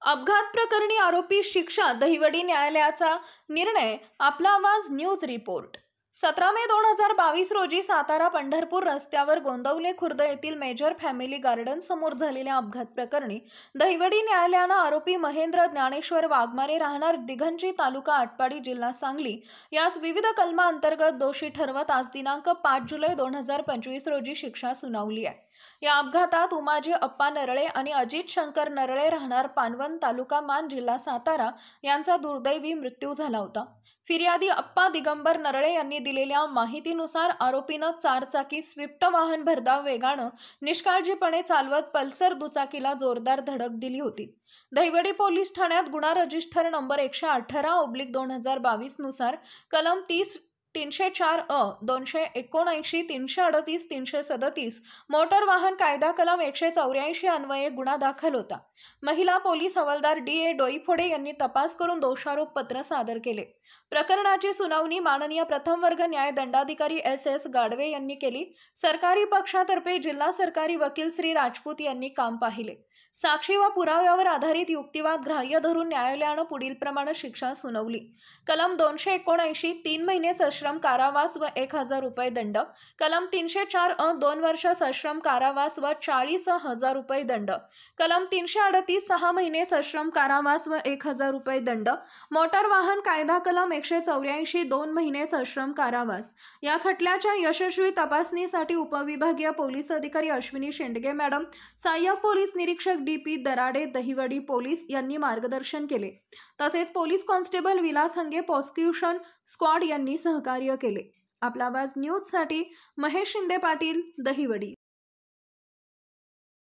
अपघात प्रकरणी आरोपी शिक्षा दहिवडी न्यायालयाचा निर्णय। आपला आवाज न्यूज रिपोर्ट। 17 मे 2022 रोजी सातारा पंढरपूर रस्त्यावर गोंदवले खुर्द येथील मेजर फॅमिली गार्डन समोर झालेल्या अपघात प्रकरणी दहिवडी न्यायालयाने आरोपी महेंद्र ज्ञानेश्वर वाघमारे राहणार दिघंची तालुका आटपाडी जिल्हा सांगली यास विविध कलमांतर्गत दोषी ठरवत आज दिनांक 5 जुलै 2025 रोजी शिक्षा सुनावली आहे। या अपघातात उमाजी अप्पा नरळे आणि अजित शंकर नरळे राहणार पानवण तालुका मान जिल्हा सातारा यांचा दुर्दैवी मृत्यू झाला होता। फिर्यादी अप्पा दिगंबर नरळे यांनी दिलेल्या माहितीनुसार आरोपीने चारचाकी स्विफ्ट वाहन भरधाव वेगाने निष्काळजीपणे चालवत पल्सर दुचाकीला जोरदार धडक दिली होती। दहिवडी पोलीस ठाण्यात गुन्हा रजिस्टर नंबर 118/2022 नुसार कलम 30 304 279 338 337 मोटर वाहन कायदा कलम 184 अन्वये गुन्हा दाखल होता। महिला पोलीस हवालदार डी.ए. डोईफोडे यांनी तपास करून दोषारोप पत्र सादर केले। प्रकरणाची सुनावणी माननीय प्रथम वर्ग न्याय दंडाधिकारी S.S. गाडवे यांनी केली। सरकारी पक्षातर्फे जिल्हा सरकारी वकील श्री राजपूत यांनी काम पाहिले। साक्षी व पुराव्यावर आधारित युक्तिवाद ग्राह्य धरून न्यायालयाने पुढील प्रमाणे शिक्षा सुनावली। कलम 279 3 महिने सश्रम कारावास व 1000 रुपये दंड, कलम 304 2 वर्ष सश्रम कारावास व 40,000 रुपये दंड, कलम 338 6 महिने सश्रम कारावास व 1000 रुपये दंड, मोटार वाहन कायदा कलम 184 2 महिने सश्रम कारावास। या खटल्याच्या यशस्वी तपासणीसाठी उपविभागीय पोलीस अधिकारी अश्विनी शेंडगे मॅडम, सहाय्यक पोलीस निरीक्षक D.P. दराडे दहिवडी पोलीस यांनी मार्गदर्शन केले। तसेच police constable Vilas Hange prosecution squad यांनी सहकार्य केले। आपला आवाज न्यूज साठी महेश शिंदे पाटील, दहिवडी।